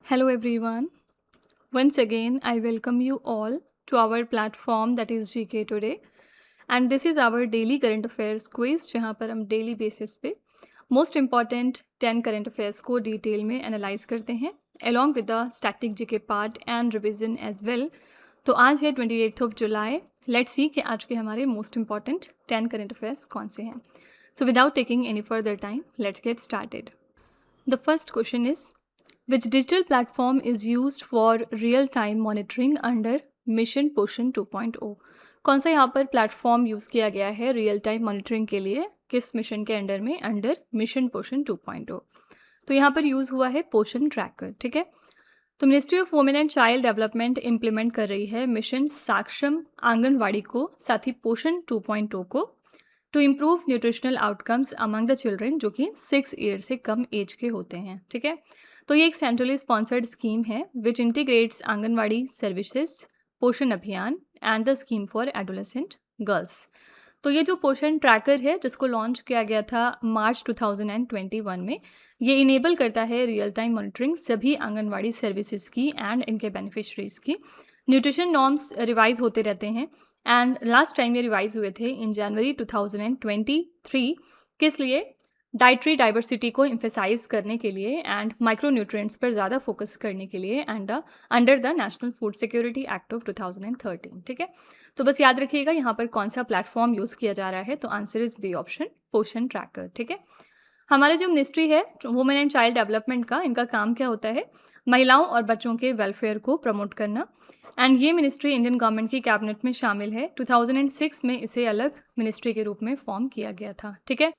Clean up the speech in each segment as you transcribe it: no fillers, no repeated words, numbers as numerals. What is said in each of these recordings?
Hello everyone. Once again, I welcome you all to our platform that is GK Today. And this is our daily current affairs quiz जहाँ पर हम daily basis पे most important 10 current affairs को detail में analyse करते हैं along with the static GK part and revision as well. तो आज है 28 जुलाई. लेट्स सी कि आज के हमारे मोस्ट इम्पॉर्टेंट 10 करंट अफेयर्स कौन से हैं. So without taking any further time let's get started. The first question is Which digital platform is used for real-time monitoring under Mission Poshan 2.0? कौन सा यहाँ पर प्लेटफॉर्म यूज़ किया गया है रियल टाइम मॉनिटरिंग के लिए, किस मिशन के अंडर में, अंडर मिशन पोषण 2.0? तो यहाँ पर यूज़ हुआ है पोषण ट्रैकर. ठीक है. तो ministry of women and child development implement कर रही है मिशन साक्षम आंगनवाड़ी को, साथ ही पोषण 2.0 को, to improve nutritional outcomes among the children जो कि 6 ईयर से कम एज के होते हैं. ठीक है. तो ये एक सेंट्रली स्पॉन्सर्ड स्कीम है विच इंटीग्रेट्स आंगनवाड़ी सर्विसेज, पोषण अभियान and the scheme for adolescent girls. तो ये जो पोषण ट्रैकर है जिसको लॉन्च किया गया था मार्च 2021 में, ये इनेबल करता है रियल टाइम मॉनिटरिंग सभी आंगनवाड़ी सर्विसेज की एंड इनके बेनिफिशरीज की. न्यूट्रिशन नॉर्म्स रिवाइज होते रहते हैं एंड लास्ट टाइम ये रिवाइज हुए थे इन जनवरी 2023. किस लिए? डाइटरी डाइवर्सिटी को एम्फेसाइज करने के लिए एंड माइक्रो न्यूट्रिएंट्स पर ज़्यादा फोकस करने के लिए and under the national food security act of 2013. ठीक है. तो बस याद रखिएगा यहाँ पर कौन सा प्लेटफॉर्म यूज़ किया जा रहा है. तो आंसर इज बी ऑप्शन, पोषण ट्रैकर. ठीक है. हमारा जो मिनिस्ट्री है वुमेन एंड चाइल्ड डेवलपमेंट का, इनका काम क्या होता है? महिलाओं और बच्चों के वेलफेयर को प्रमोट करना. एंड ये मिनिस्ट्री इंडियन गवर्नमेंट की कैबिनेट में शामिल है. 2006 में इसे अलग मिनिस्ट्री के रूप में फॉर्म किया गया था. ठीक है.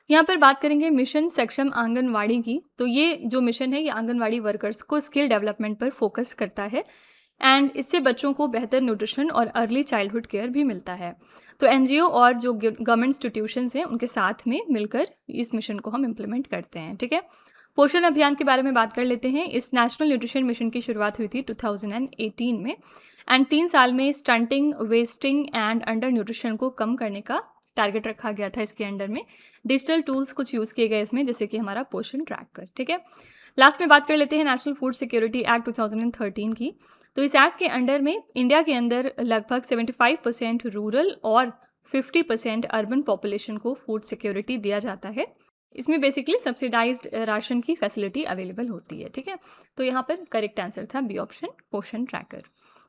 यहाँ पर बात करेंगे मिशन सक्षम आंगनवाड़ी की. तो ये जो मिशन है ये आंगनवाड़ी वर्कर्स को स्किल डेवलपमेंट पर फोकस करता है एंड इससे बच्चों को बेहतर न्यूट्रिशन और अर्ली चाइल्डहुड केयर भी मिलता है. तो एनजीओ और जो गवर्नमेंट इंस्टीट्यूशंस हैं उनके साथ में मिलकर इस मिशन को हम इम्प्लीमेंट करते हैं. ठीक है. पोषण अभियान के बारे में बात कर लेते हैं. इस नेशनल न्यूट्रिशन मिशन की शुरुआत हुई थी 2018 में एंड 3 साल में stunting, wasting and under nutrition को कम करने का टारगेट रखा गया था. इसके अंडर में डिजिटल टूल्स कुछ यूज़ किए गए इसमें, जैसे कि हमारा पोषण ट्रैकर. ठीक है. लास्ट में बात कर लेते हैं नेशनल फूड सिक्योरिटी एक्ट 2013 की. तो इस एक्ट के अंडर में इंडिया के अंदर लगभग 75% रूरल और 50% अर्बन पॉपुलेशन को फूड सिक्योरिटी दिया जाता है. इसमें बेसिकली सब्सिडाइज्ड राशन की फैसिलिटी अवेलेबल होती है. ठीक है. तो यहाँ पर करेक्ट आंसर था बी ऑप्शन, पोषण ट्रैकर.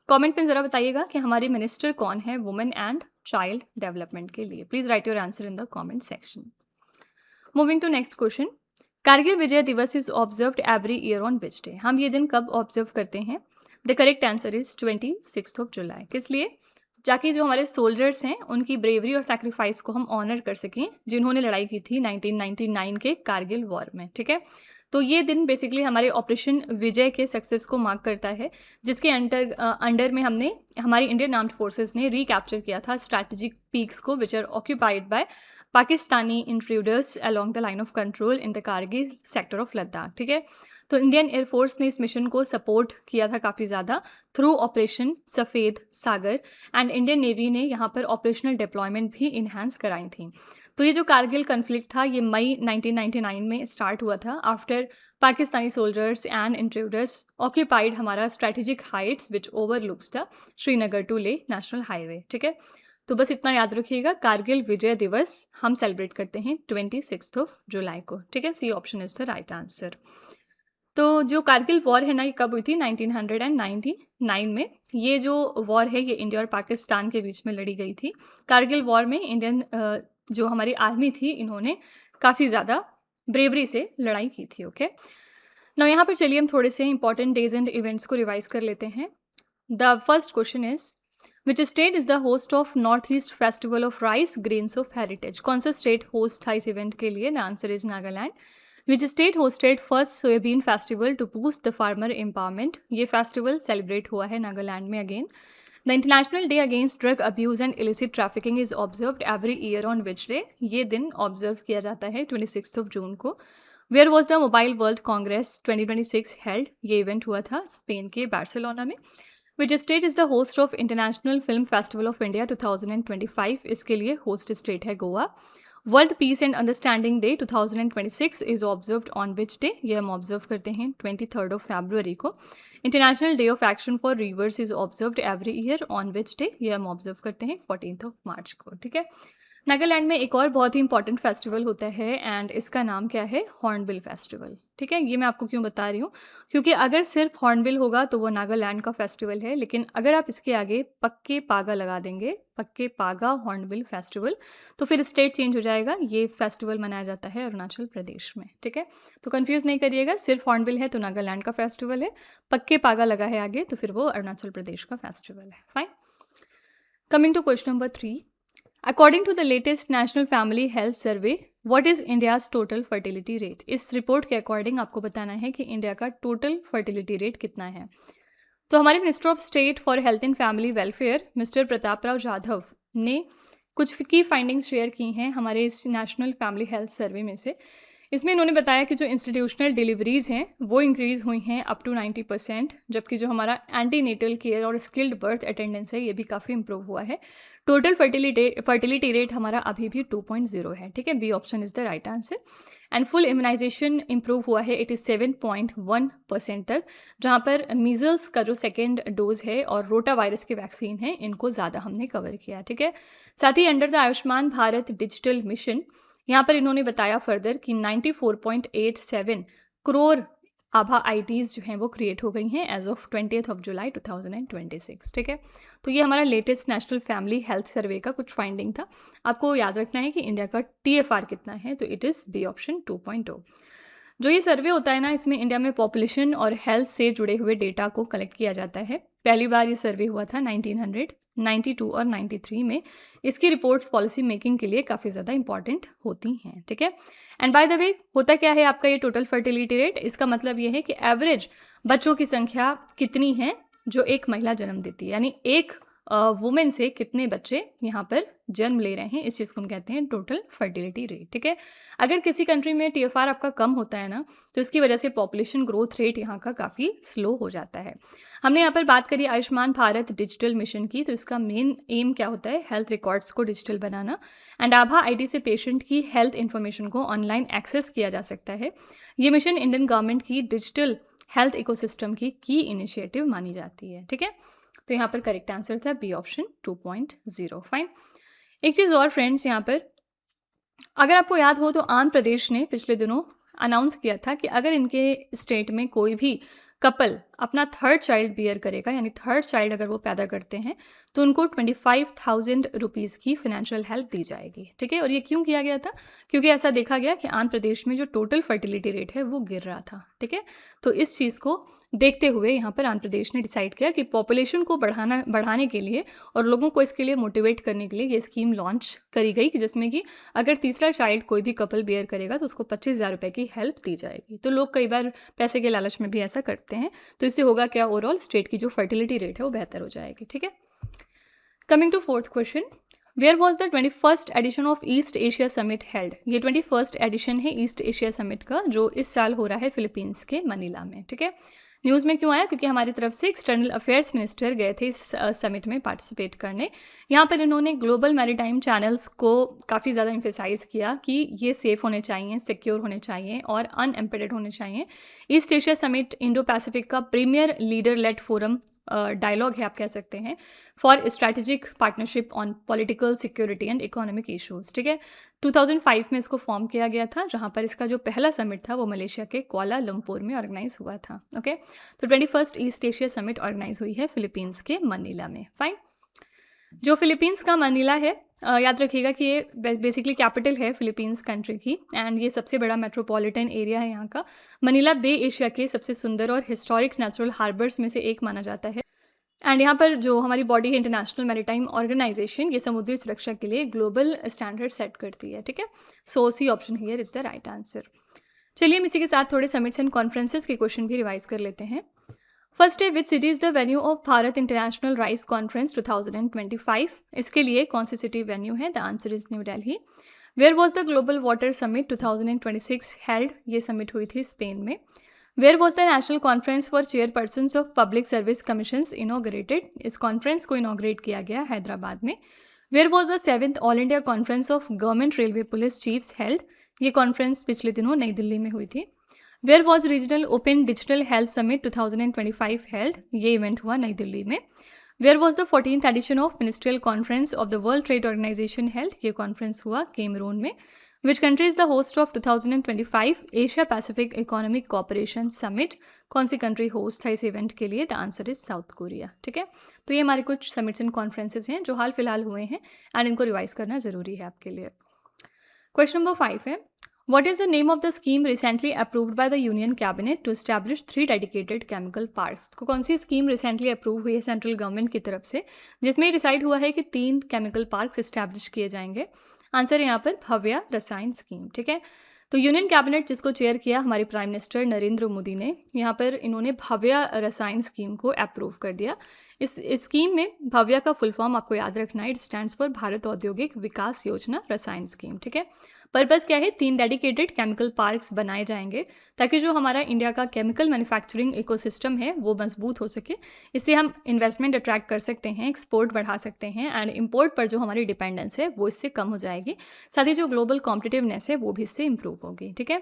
कमेंट में ज़रा बताइएगा कि हमारे मिनिस्टर कौन है वुमेन एंड चाइल्ड डेवलपमेंट के लिए. Please write your answer in the comment section. Moving to next question. Kargil Vijay Diwas is observed every year on which day? हम ये दिन कब ऑब्जर्व करते हैं? The correct answer is 26 July. किस लिए? ताकि जो हमारे सोल्जर्स हैं उनकी ब्रेवरी और सैक्रिफाइस को हम ऑनर कर सकें जिन्होंने लड़ाई की थी 1999 के कारगिल वॉर में. ठीक है. तो ये दिन बेसिकली हमारे ऑपरेशन विजय के सक्सेस को मार्क करता है, जिसके अंडर में हमने हमारी इंडियन आर्म्ड फोर्सेस ने रिकैप्चर किया था स्ट्रैटेजिक पीक्स को which are occupied by Pakistani intruders along the line of control in the Kargil sector of Ladakh. ठीक है. तो इंडियन एयरफोर्स ने इस मिशन को सपोर्ट किया था काफ़ी ज़्यादा थ्रू ऑपरेशन सफ़ेद सागर एंड इंडियन नेवी ने यहाँ पर ऑपरेशनल डिप्लॉयमेंट भी इन्हांस कराई थी. तो ये जो कारगिल कन्फ्लिक्ट था ये मई 1999 में स्टार्ट हुआ था after Pakistani soldiers and intruders occupied हमारा strategic heights which overlooks the Srinagar to Leh national highway. ठीक है. तो बस इतना याद रखिएगा, कारगिल विजय दिवस हम सेलिब्रेट करते हैं 26 जुलाई को. ठीक है. C option is the right answer. तो जो कारगिल वॉर है ना, ये कब हुई थी? 1999 में. ये जो वॉर है ये इंडिया और पाकिस्तान के बीच में लड़ी गई थी. कारगिल वॉर में इंडियन जो हमारी आर्मी थी इन्होंने काफ़ी ज़्यादा ब्रेवरी से लड़ाई की थी. ओके. ना यहाँ पर चलिए हम थोड़े से इंपॉर्टेंट डेज एंड इवेंट्स को रिवाइज कर लेते हैं. The first question is which state is the host of north east festival of rice grains of heritage? कौन सा स्टेट होस्ट था इस इवेंट के लिए? The answer is Nagaland. Which state hosted first soybean festival to boost the farmer empowerment? ये festival celebrate हुआ है नागालैंड में again. The international day against drug abuse and illicit trafficking is observed every year on which day? ये दिन observe किया जाता है 26 जून को. Where was the mobile world congress 2026 held? ये इवेंट हुआ था स्पेन के बार्सिलोना में. Which state is the host of international film festival of India 2025? इसके लिए होस्ट स्टेट है Goa. World peace and understanding day 2026 is observed on which day, ये हम ऑब्जर्व करते हैं 23 फरवरी को। International day of action for reverse is observed every year on which day, ये हम ऑब्जर्व करते हैं 14 मार्च को। ठीक है, नागालैंड में एक और बहुत ही इंपॉर्टेंट फेस्टिवल होता है एंड इसका नाम क्या है, हॉर्नबिल फेस्टिवल। ठीक है, ये मैं आपको क्यों बता रही हूँ, क्योंकि अगर सिर्फ हॉर्नबिल होगा तो वो नागालैंड का फेस्टिवल है, लेकिन अगर आप इसके आगे पक्के पागा लगा देंगे, पक्के पागा हॉर्नबिल फेस्टिवल, तो फिर स्टेट चेंज हो जाएगा। ये फेस्टिवल मनाया जाता है अरुणाचल प्रदेश में। ठीक है, तो कंफ्यूज नहीं करिएगा, सिर्फ हॉर्नबिल है तो नागालैंड का फेस्टिवल है, पक्के पागा लगा है आगे तो फिर वो अरुणाचल प्रदेश का फेस्टिवल है। Fine, coming to question number 3, according to the latest national family health survey what is India's total fertility rate. इस रिपोर्ट के अकॉर्डिंग आपको बताना है कि इंडिया का टोटल फर्टिलिटी रेट कितना है। तो हमारे minister of state for health and family welfare mister Pratap Rao Jadhav ने कुछ की फाइंडिंग्स शेयर की हैं हमारे इस नेशनल फैमिली हेल्थ सर्वे में से। इसमें इन्होंने बताया कि जो इंस्टीट्यूशनल डिलीवरीज़ हैं वो इंक्रीज़ हुई हैं अप टू 90%, जबकि जो हमारा एंटीनेटल केयर और स्किल्ड बर्थ अटेंडेंस है ये भी काफ़ी इंप्रूव हुआ है। टोटल फर्टिलिटी रेट हमारा अभी भी 2.0 है। ठीक है, B option is the right answer. And full immunisation improve हुआ है 87.1% तक, जहाँ पर मीजल्स का जो सेकेंड डोज है और रोटा वायरस की वैक्सीन है इनको ज़्यादा हमने कवर किया। ठीक है, साथ ही under the Ayushman Bharat digital mission यहाँ पर इन्होंने बताया फर्दर कि 94.87 करोड़ आभा आईडीज़ जो हैं वो क्रिएट हो गई हैं एज ऑफ 20 जुलाई 2026। ठीक है, तो ये हमारा लेटेस्ट नेशनल फैमिली हेल्थ सर्वे का कुछ फाइंडिंग था। आपको याद रखना है कि इंडिया का TFR कितना है, तो इट इज़ बी ऑप्शन 2.0। जो ये सर्वे होता है ना, इसमें इंडिया में पॉपुलेशन और हेल्थ से जुड़े हुए डेटा को कलेक्ट किया जाता है। पहली बार ये सर्वे हुआ था 1992 और 93 में। इसकी रिपोर्ट्स पॉलिसी मेकिंग के लिए काफ़ी ज़्यादा इंपॉर्टेंट होती हैं। ठीक है, एंड बाय द वे होता क्या है आपका ये टोटल फर्टिलिटी रेट, इसका मतलब ये है कि एवरेज बच्चों की संख्या कितनी है जो एक महिला जन्म देती है, यानी एक वुमेन से कितने बच्चे यहाँ पर जन्म ले रहे हैं, इस चीज़ को हम कहते हैं टोटल फर्टिलिटी रेट। ठीक है, अगर किसी कंट्री में TFR आपका कम होता है ना, तो इसकी वजह से पॉपुलेशन ग्रोथ रेट यहाँ का काफ़ी स्लो हो जाता है। हमने यहाँ पर बात करी आयुष्मान भारत डिजिटल मिशन की, तो इसका मेन एम क्या होता है, हेल्थ रिकॉर्ड्स को digital banana and Abha ID से पेशेंट की हेल्थ इन्फॉर्मेशन को ऑनलाइन एक्सेस किया जा सकता है। ये मिशन इंडियन गवर्नमेंट की डिजिटल हेल्थ इकोसिस्टम की इनिशिएटिव मानी जाती है। ठीक है, तो यहाँ पर करेक्ट आंसर था बी ऑप्शन 2.0। फाइन, एक चीज़ और फ्रेंड्स, यहाँ पर अगर आपको याद हो तो आंध्र प्रदेश ने पिछले दिनों अनाउंस किया था कि अगर इनके स्टेट में कोई भी कपल अपना थर्ड चाइल्ड बियर करेगा, यानी थर्ड चाइल्ड अगर वो पैदा करते हैं, तो उनको 25,000 रुपीज़ की फाइनेंशियल हेल्प दी जाएगी। ठीक है, और ये क्यों किया गया था, क्योंकि ऐसा देखा गया कि आंध्र प्रदेश में जो टोटल फर्टिलिटी रेट है वो गिर रहा था। ठीक है, तो इस चीज़ को देखते हुए यहाँ पर आंध्र प्रदेश ने डिसाइड किया कि पॉपुलेशन को बढ़ाने के लिए और लोगों को इसके लिए मोटिवेट करने के लिए ये स्कीम लॉन्च करी गई कि जिसमें कि अगर तीसरा चाइल्ड कोई भी कपल बियर करेगा तो उसको 25,000 रुपये की हेल्प दी जाएगी। तो लोग कई बार पैसे के लालच में भी ऐसा करते हैं, तो इससे होगा क्या, ओवरऑल स्टेट की जो फर्टिलिटी रेट है वो बेहतर हो जाएगी। ठीक है, coming to fourth question, where was the 21st edition of east Asia summit held. ये 21st एडिशन है ईस्ट एशिया समिट का, जो इस साल हो रहा है फिलीपींस के मनीला में। ठीक है, न्यूज़ में क्यों आया, क्योंकि हमारी तरफ से एक्सटर्नल अफेयर्स मिनिस्टर गए थे इस समिट में पार्टिसिपेट करने। यहाँ पर इन्होंने ग्लोबल मैरीटाइम चैनल्स को काफ़ी ज़्यादा एम्फेसाइज किया कि ये सेफ़ होने चाहिए, सिक्योर होने चाहिए और अनएम्पेडेड होने चाहिए। East Asia summit Indo Pacific का premier leader led forum dialogue है, आप कह सकते हैं, for strategic partnership on political security and economic issues. ठीक है, 2005 में इसको फॉर्म किया गया था, जहाँ पर इसका जो पहला समिट था वो मलेशिया के कुआलालंपुर में ऑर्गेनाइज हुआ था। ओके, तो 21st east Asia summit organise हुई है फिलीपींस के मनीला में। फाइन, जो फिलीपींस का मनीला है, याद रखिएगा कि ये बेसिकली कैपिटल है फिलीपींस कंट्री की एंड ये सबसे बड़ा मेट्रोपॉलिटन एरिया है यहाँ का। मनीला बे एशिया के सबसे सुंदर और हिस्टोरिक नेचुरल हार्बर्स में से एक माना जाता है एंड यहाँ पर जो हमारी बॉडी है इंटरनेशनल मैरीटाइम ऑर्गेनाइजेशन, ये समुद्री सुरक्षा के लिए ग्लोबल स्टैंडर्ड सेट करती है। ठीक है, so C option here is the right answer. चलिए हम इसी के साथ थोड़े समिट्स एंड कॉन्फ्रेंसेस के क्वेश्चन भी रिवाइज कर लेते हैं। फर्स्ट है, which city is the venue of Bharat international rice conference 2025। इसके लिए कौन सी सिटी वेन्यू है, the answer is New Delhi. Where was the global water summit 2026 held, ये समिट हुई थी स्पेन में। Where was the national conference for chairpersons of public service commissions inaugurated, इस कॉन्फ्रेंस को इनॉग्रेट किया गया हैदराबाद में। Where was the 7th all India conference of government railway police chiefs held, ये कॉन्फ्रेंस पिछले दिनों नई दिल्ली में हुई थी। Where was regional open digital health summit 2025 held, ये इवेंट हुआ नई दिल्ली में। Where was the 14th edition of ministerial conference of the world trade organisation held, ये कॉन्फ्रेंस हुआ कैमरून में। Which country is the host of 2025 Asia Pacific economic cooperation summit, कौन सी country host है इस इवेंट के लिए? The answer is south Korea. ठीक है, तो ये हमारे कुछ समिट्स एंड कॉन्फ्रेंसेज हैं जो हाल फिलहाल हुए हैं एंड इनको रिवाइज करना ज़रूरी है आपके लिए। क्वेश्चन नंबर 5 है, What is the name of the scheme recently approved by the Union Cabinet to establish 3 dedicated chemical parks? तो कौन सी स्कीम रिसेंटली अप्रूव हुई है सेंट्रल गवर्नमेंट की तरफ से जिसमें डिसाइड हुआ है कि 3 केमिकल पार्क्स इस्टेब्लिश किए जाएंगे? आंसर है यहाँ पर भव्या रसायन स्कीम। ठीक है, तो यूनियन कैबिनेट जिसको चेयर किया हमारे प्राइम मिनिस्टर नरेंद्र मोदी ने, यहाँ पर इन्होंने भव्या रसायन स्कीम को अप्रूव कर दिया। इस स्कीम में भव्या का फुल फॉर्म आपको याद रखना है, इट स्टैंड्स फॉर भारत औद्योगिक विकास योजना रसायन स्कीम। ठीक है, पर्पज़ क्या है? 3 डेडिकेटेड केमिकल पार्क्स बनाए जाएंगे ताकि जो हमारा इंडिया का केमिकल मैन्युफैक्चरिंग इकोसिस्टम है वो मजबूत हो सके। इससे हम इन्वेस्टमेंट अट्रैक्ट कर सकते हैं, एक्सपोर्ट बढ़ा सकते हैं एंड इंपोर्ट पर जो हमारी डिपेंडेंस है वो इससे कम हो जाएगी। साथ ही जो ग्लोबल कॉम्पिटिटिवनेस है वो भी इससे इंप्रूव होगी। ठीक है,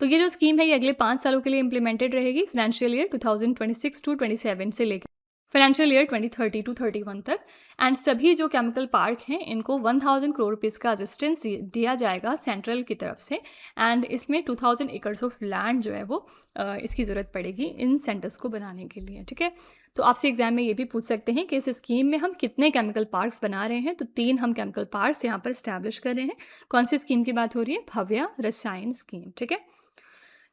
तो ये जो स्कीम है ये अगले 5 सालों के लिए इंप्लीमेंटेड रहेगी, फाइनेंशियल ईयर 2026 to 27 से लेकर फाइनेंशियल ईयर 2030 to 31 तक। एंड सभी जो केमिकल पार्क हैं इनको 1000 करोड़ रुपीज़ का असिस्टेंस दिया जाएगा सेंट्रल की तरफ से। एंड इसमें 2000 एकर्स ऑफ लैंड जो है वो इसकी ज़रूरत पड़ेगी इन सेंटर्स को बनाने के लिए। ठीक है, तो आपसे एग्जाम में ये भी पूछ सकते हैं कि इस स्कीम में हम कितने केमिकल पार्क्स बना रहे हैं, तो 3 हम केमिकल पार्क्स यहाँ पर स्टैब्लिश कर रहे हैं। कौन सी स्कीम की बात हो रही है? भव्या रसायन स्कीम। ठीक है,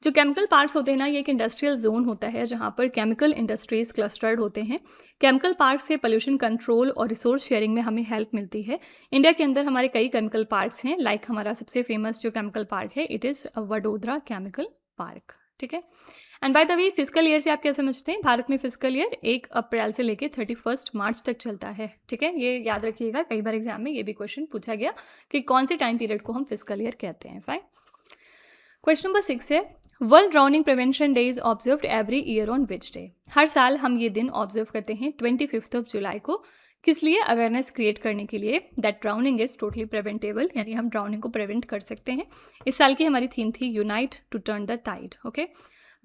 जो केमिकल पार्क्स होते हैं ना, ये एक इंडस्ट्रियल जोन होता है जहाँ पर केमिकल इंडस्ट्रीज क्लस्टर्ड होते हैं। केमिकल पार्क से पोल्यूशन कंट्रोल और रिसोर्स शेयरिंग में हमें हेल्प मिलती है। इंडिया के अंदर हमारे कई केमिकल पार्क्स हैं, लाइक हमारा सबसे फेमस जो केमिकल पार्क है it is Vadodara chemical park. ठीक है, and by the way physical year से आप क्या समझते हैं? भारत में फिजिकल ईयर 1 अप्रैल से लेकर 31 मार्च तक चलता है। ठीक है, ये याद रखिएगा, कई बार एग्जाम में ये भी क्वेश्चन पूछा गया कि कौन से टाइम पीरियड को हम फिजिकल ईयर कहते हैं। फाइन। क्वेश्चन नंबर 6 है, world drowning prevention day is observed every year on which day? हर साल हम ये दिन ऑब्जर्व करते हैं 25 जुलाई को। किस लिए? अवेयरनेस क्रिएट करने के लिए that drowning is totally preventable, यानी हम ड्राउनिंग को प्रिवेंट कर सकते हैं। इस साल की हमारी थीम थी unite to turn the tide. Okay,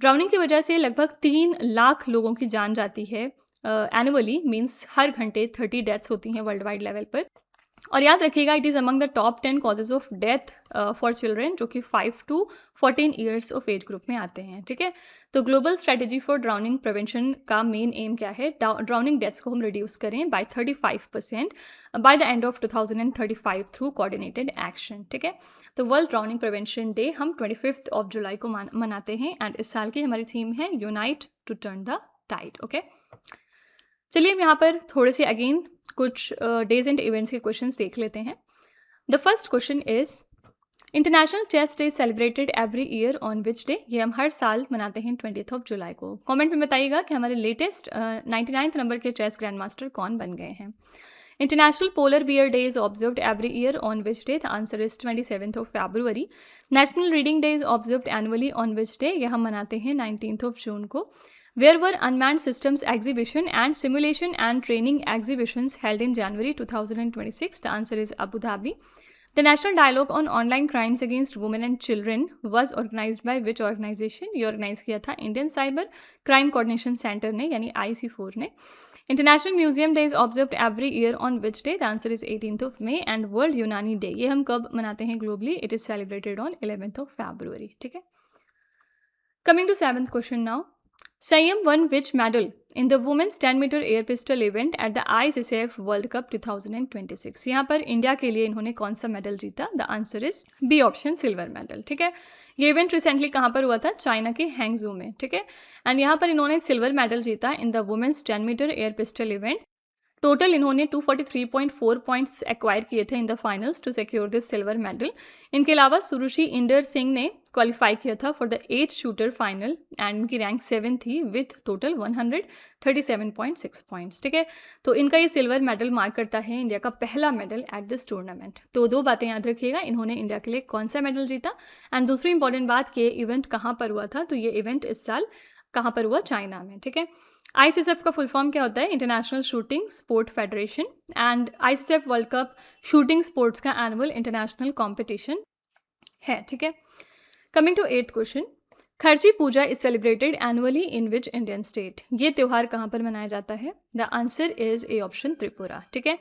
drowning की वजह से लगभग 3 लाख लोगों की जान जाती है एनुअली, मीन्स हर घंटे 30 डेथ्स होती हैं वर्ल्ड वाइड लेवल पर। और याद रखिएगा it is among the top 10 causes of death for children जो कि 5 to 14 years of age group में आते हैं। ठीक है, तो global strategy for drowning prevention का मेन एम क्या है? ड्राउनिंग डेथ्स को हम रिड्यूस करें by 35% by the end of 2035 through coordinated action. ठीक है, तो वर्ल्ड ड्राउनिंग प्रिवेंशन डे हम 25 जुलाई को मनाते हैं एंड इस साल की हमारी थीम है unite to turn the tide. Okay, चलिए हम यहाँ पर थोड़े से अगेन कुछ डेज एंड इवेंट्स के क्वेश्चंस देख लेते हैं। The first question is international chess day celebrated every year on which day? ये हम हर साल मनाते हैं 20 जुलाई को। कमेंट में बताइएगा कि हमारे लेटेस्ट 99th नंबर के चेस ग्रैंड मास्टर कौन बन गए हैं। International polar bear day is observed every year on which day? The answer is 27 February. National reading day is observed annually on which day? यह हम मनाते हैं 19 जून को। Where were Unmanned Systems Exhibition and Simulation and Training Exhibitions held in January 2026? The answer is Abu Dhabi. The National Dialogue on Online Crimes Against Women and Children was organized by which organization? ये organise किया था Indian cyber crime coordination centre ने, यानी IC4 ने। International museum day is observed every year on which day? The answer is 18 मई। And world Unani day ये हम कब मनाते हैं globally? It is celebrated on 11 फरवरी। ठीक है, coming to 7th question now. Saiyam won which medal in the women's 10-meter air pistol event at the ICCF World Cup 2026? यहाँ पर इंडिया के लिए इन्होंने कौन सा मेडल जीता? The answer is B option, silver medal. ठीक है, ये इवेंट रिसेंटली कहाँ पर हुआ था? चाइना के हैंगजू में। ठीक है, एंड यहाँ पर इन्होंने सिल्वर मेडल जीता in the women's 10-meter air pistol event. Total इन्होंने 243.4 पॉइंट्स एक्वायर किए थे in the finals to secure this silver medal. इनके अलावा सुरुचि इंदर सिंह ने क्वालिफाई किया था for the 8 shooter final and इनकी रैंक 7 थी विथ टोटल 137.6 पॉइंट्स। ठीक है, तो इनका ये सिल्वर मेडल मार्क करता है इंडिया का पहला मेडल एट दिस टूर्नामेंट। तो 2 बातें याद रखिएगा, इन्होंने इंडिया के लिए कौन सा मेडल जीता, एंड दूसरी इंपॉर्टेंट बात कि इवेंट कहाँ पर हुआ था? तो ये इवेंट इस साल कहाँ पर हुआ? चाइना में, ठीक है। आईएसएसएफ का फुल फॉर्म क्या होता है? International shooting sport federation. And ISSF world cup shooting sports का एनुअल इंटरनेशनल कॉम्पिटिशन है, ठीक है। Coming to 8th question, Kharchi Puja is celebrated annually in which Indian state? ये त्यौहार कहाँ पर मनाया जाता है? The answer is A option Tripura, ठीक है।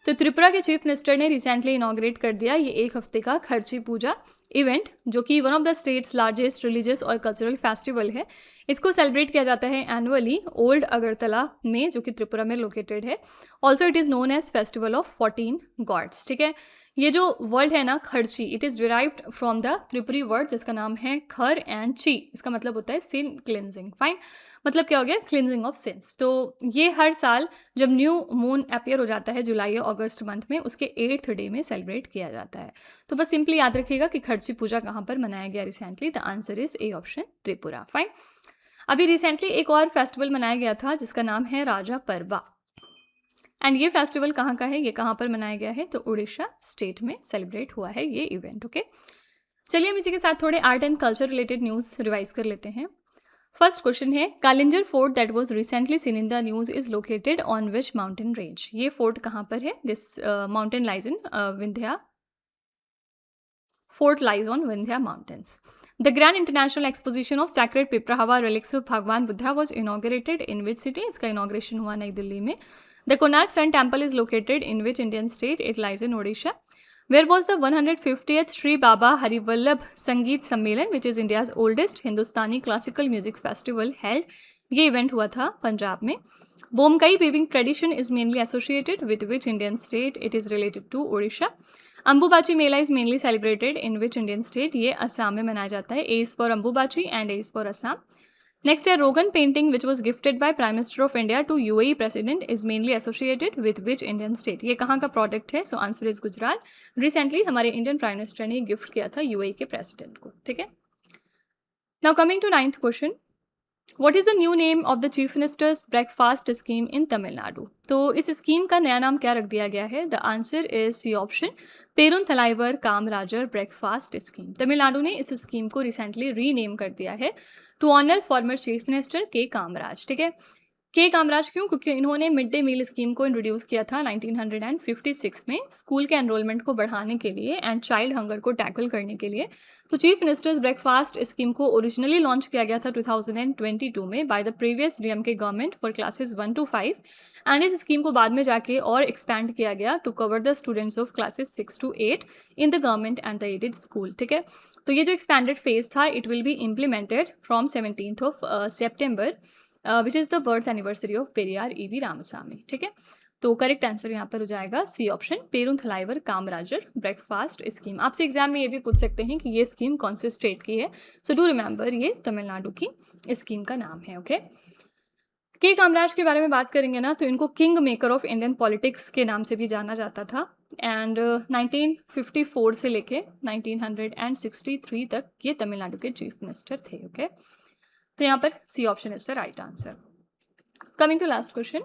तो त्रिपुरा के चीफ मिनिस्टर ने रिसेंटली इनॉग्रेट कर दिया ये एक हफ्ते का खर्ची पूजा इवेंट, जो कि one of the states largest religious और कल्चरल फेस्टिवल है। इसको सेलिब्रेट किया जाता है एनुअली ओल्ड अगरतला में, जो कि त्रिपुरा में लोकेटेड है। Also it is known as festival of 14 gods, ठीक है। ये जो वर्ड है ना Kharchi, it is derived from the Tripuri word जिसका नाम है खर एंड ची। इसका मतलब होता है सिन क्लिनजिंग। फाइन, मतलब क्या हो गया? Cleansing of since. तो ये हर साल जब न्यू मून अपीयर हो जाता है जुलाई या अगस्त मंथ में, उसके 8th डे में सेलिब्रेट किया जाता है। तो बस सिंपली याद रखिएगा कि खर्ची पूजा कहाँ पर मनाया गया recently. The answer is A option Tripura. Fine, अभी रिसेंटली एक और फेस्टिवल मनाया गया था जिसका नाम है राजा परबा। एंड ये फेस्टिवल कहाँ का है? ये कहाँ पर मनाया गया है? तो उड़ीसा स्टेट में सेलिब्रेट हुआ है ये इवेंट, ओके। चलिए हम इसी के साथ थोड़े art and culture related news revise कर लेते हैं। फर्स्ट क्वेश्चन है, Kalinjar fort that was recently seen in the news is located on which mountain range? ये फोर्ट कहाँ पर है? This mountain lies in Vindhya. Fort lies on Vindhya Mountains. The Grand International Exposition of Sacred Piprahawa Relics of Bhagwan Buddha was inaugurated in which city? इसका inauguration हुआ नई दिल्ली में। The Konark Sun Temple is located in which Indian state? It lies in Odisha. Where was the 150th Sri Baba Harivallabh Sangeet Sammelan, which is India's oldest Hindustani classical music festival, held? ये event हुआ था पंजाब में। Bomkai weaving tradition is mainly associated with which Indian state? It is related to Odisha. Ambubachi Mela is mainly celebrated in which Indian state? ये असम में मनाया जाता है। A is for Ambubachi and A is for Assam. Next है, Rogan painting which was gifted by prime minister of India to UAE president is mainly associated with which Indian state? ये कहाँ का product है? So answer is Gujarat. Recently हमारे Indian prime minister ने gift किया था UAE के प्रेसिडेंट को, ठीक है। Now coming to 9th question, What is the new name of the Chief Minister's breakfast scheme in Tamil Nadu? तो इस स्कीम का नया नाम क्या रख दिया गया है? The answer is C option Perunthalaivar Kamarajar breakfast scheme. Tamil Nadu ने इस स्कीम को रिसेंटली रीनेम कर दिया है to honour former chief minister K Kamaraj, ठीक है। के कामराज क्यों? क्योंकि इन्होंने मिड डे मील स्कीम को इंट्रोड्यूस किया था 1956 में स्कूल के एनरोलमेंट को बढ़ाने के लिए एंड चाइल्ड हंगर को टैकल करने के लिए। तो चीफ मिनिस्टर्स ब्रेकफास्ट स्कीम को ओरिजिनली लॉन्च किया गया था 2022 में by the previous DMK government for classes 1 to 5 and इस स्कीम को बाद में जाके और एक्सपैंड किया गया to cover the students of classes 6 to 8 in the government and the aided school, ठीक है। तो ये जो एक्सपैंडेड फेज था it will be implemented from 17th of September which is the birth anniversary of Periyar E V Ramaswamy, ठीक है। तो correct answer यहाँ पर हो जाएगा C option Perunthalaivar Kamarajar breakfast scheme. आपसे एग्जाम में ये भी पूछ सकते हैं कि ये स्कीम कौन से स्टेट की है। सो डू रिमेंबर ये तमिलनाडु की स्कीम का नाम है, ओके। के कामराज के बारे में बात करेंगे ना तो इनको king maker of Indian politics के नाम से भी जाना जाता था एंड 1954 से लेके 1963 तक ये तमिलनाडु के चीफ मिनिस्टर थे, ओके। तो यहाँ पर C option is the right answer. Coming to last question,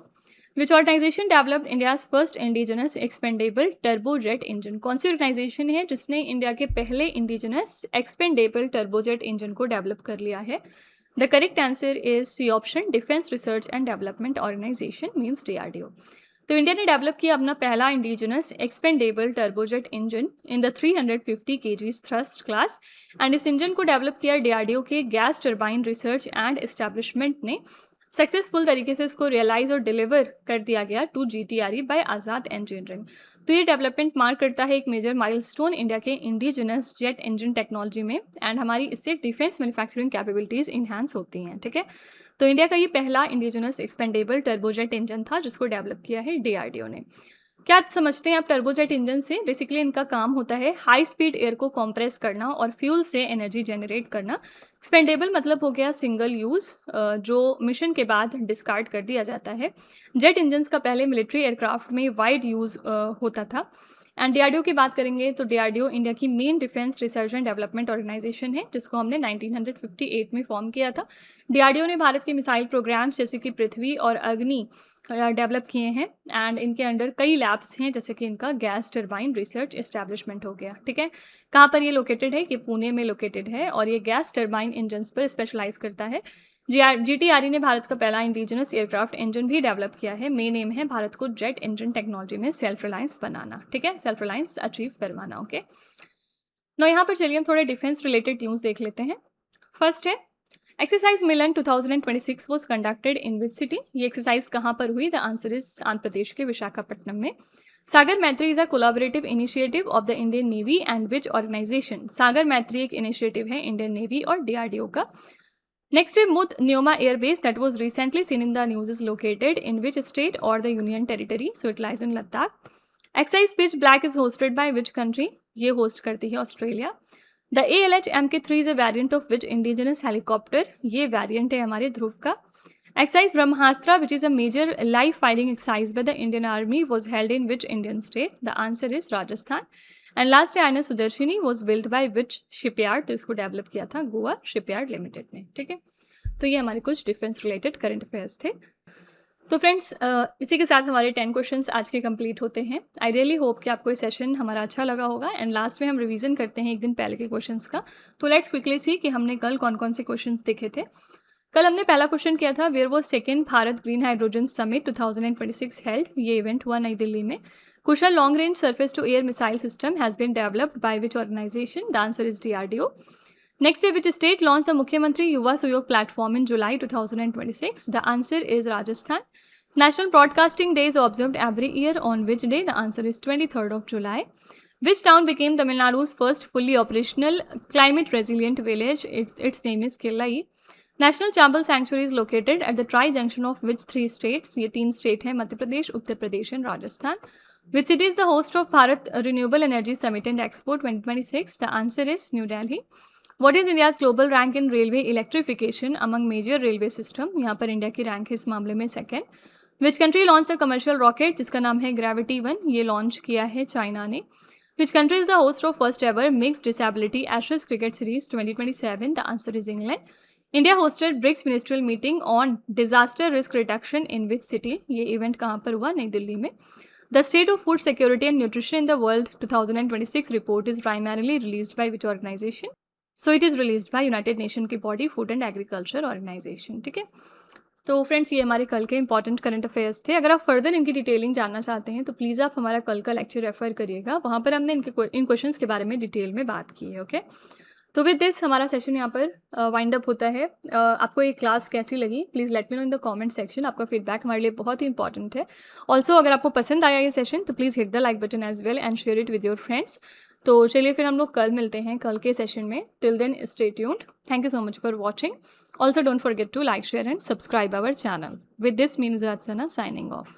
which organisation developed India's first indigenous expendable turbojet engine? कौन सी ऑर्गेनाइजेशन है जिसने इंडिया के पहले इंडिजिनस एक्सपेंडेबल टर्बोजेट इंजन को डेवलप कर लिया है? The correct answer is C option defence research and development organisation means DRDO। तो इंडिया ने डेवलप किया अपना पहला indigenous expendable turbojet engine in the 350 kgs thrust class and इस इंजन को डेवलप किया DRDO के gas turbine research and establishment ने। सक्सेसफुल तरीके से इसको रियलाइज और डिलीवर कर दिया गया to GTRE by Azad engineering. तो ये डेवलपमेंट मार्क करता है एक मेजर माइलस्टोन इंडिया के इंडिजिनस जेट इंजन टेक्नोलॉजी में एंड हमारी इससे डिफेंस मैन्युफैक्चरिंग कैपेबिलिटीज़ इन्हांस होती हैं, ठीक है। तो इंडिया का ये पहला इंडिजिनस एक्सपेंडेबल टर्बोजेट इंजन था जिसको डेवलप किया है DRDO ने। क्या समझते हैं आप टर्बोजेट इंजन से? बेसिकली इनका काम होता है हाई स्पीड एयर को कंप्रेस करना और फ्यूल से एनर्जी जनरेट करना। एक्सपेंडेबल मतलब हो गया सिंगल यूज़ जो मिशन के बाद डिस्कार्ड कर दिया जाता है। जेट इंजन्स का पहले मिलिट्री एयरक्राफ्ट में वाइड यूज़ होता था एंड DRDO की बात करेंगे तो DRDO इंडिया की main defence research and development organisation है जिसको हमने 1958 में फॉर्म किया था। DRDO ने भारत के मिसाइल प्रोग्राम्स जैसे कि पृथ्वी और अग्नि डेवलप किए हैं एंड इनके अंडर कई लैब्स हैं जैसे कि इनका गैस टर्बाइन रिसर्च एस्टैब्लिशमेंट हो गया, ठीक है। कहाँ पर ये लोकेटेड है? ये पुणे में लोकेटेड है और ये गैस टर्बाइन इंजन्स पर स्पेशलाइज करता है। GTRE ने भारत का पहला इंडिजिनस एयरक्राफ्ट इंजन भी डेवलप किया है। मेन एम है भारत को जेट इंजन टेक्नोलॉजी में सेल्फ रिलायंस बनाना, ठीक है, सेल्फ रिलायंस अचीव करवाना। ओके, ना यहाँ पर चलिए हम थोड़े डिफेंस रिलेटेड न्यूज़ देख लेते हैं। फर्स्ट है exercise Milan 2026 was conducted in which city. ये एक्सरसाइज कहाँ पर हुई? The answer is Andhra Pradesh के विशाखापट्टनम में। Sagar Maitri is a collaborative initiative of the Indian navy and which organization? Sagar Maitri एक इनिशिएटिव है इंडियन नेवी और DRDO का। नेक्स्ट है Mudh Nyoma airbase that was recently seen in the news is located in which state और the union territory? So it lies in Ladakh. Exercise pitch black is hosted by which country? ये host करती है Australia. The ALH MK3 is a variant of which indigenous helicopter? ये variant है हमारे ध्रुव का। Exercise Brahmastra which is a major live firing exercise by the Indian army was held in which Indian state? The answer is Rajasthan. And last है INS Sudarshini was build by which shipyard? तो इसको develop किया था Goa shipyard limited ने, ठीक है। तो ये हमारे कुछ डिफेंस रिलेटेड करंट अफेयर्स थे। तो फ्रेंड्स, इसी के साथ हमारे 10 क्वेश्चंस आज के कंप्लीट होते हैं। आई रियली होप कि आपको ये सेशन हमारा अच्छा लगा होगा। एंड लास्ट में हम रिवीजन करते हैं एक दिन पहले के क्वेश्चंस का। तो लेट्स क्विकली सी कि हमने कल कौन कौन से क्वेश्चंस देखे थे। कल हमने पहला क्वेश्चन किया था where was second Bharat green hydrogen summit 2026 held? ये इवेंट हुआ नई दिल्ली में। Kushal long range surface to air missile system has been developed by which organization? The answer is DRDO। Next day, which state launched the Mukhyamantri Yuva Suyog platform in July 2026? The answer is Rajasthan. National Broadcasting Day is observed every year on which day? The answer is 23rd of July. Which town became Tamil Nadu's first fully operational climate resilient village? Its name is Killai. National Chambal Sanctuary is located at the tri-junction of which 3 states? ये 3 state हैं, Madhya Pradesh, Uttar Pradesh and Rajasthan. Which city is the host of Bharat Renewable Energy Summit and Expo 2026? The answer is New Delhi. What is India's global rank in railway electrification among major railway system? यहाँ पर India की rank है इस मामले में second. Which country launched the commercial rocket जिसका नाम है Gravity 1? ये लॉन्च किया है चाइना ने। Which country is the host of first ever mixed disability Ashes Cricket Series 2027? The answer is England. India hosted BRICS ministerial meeting on disaster risk reduction in which city? ये event कहाँ पर हुआ? नई दिल्ली में। The state of food security and nutrition in the world 2026 report is primarily released by which organization? So it is released by United Nation की body food and agriculture organization, ठीक है। तो फ्रेंड्स, ये हमारे कल के इंपॉर्टेंट करंट अफेयर्स थे। अगर आप फर्दर इनकी डिटेलिंग जानना चाहते हैं तो प्लीज़ आप हमारा कल का लेक्चर रेफर करिएगा, वहाँ पर हमने इन क्वेश्चंस के बारे में डिटेल में बात की है। ओके, तो विद दिस हमारा सेशन यहाँ पर वाइंड अप होता है। आपको ये क्लास कैसी लगी please let me know in the comment section. आपका फीडबैक हमारे लिए बहुत ही इंपॉर्टेंट है। ऑल्सो अगर आपको पसंद आया ये सेशन तो please hit the like button as well and share it with your friends. तो चलिए फिर हम लोग कल मिलते हैं कल के सेशन में। Till then stay tuned. Thank you so much for watching. Also don't forget to like share and subscribe our channel. With this Meenu Sana signing of.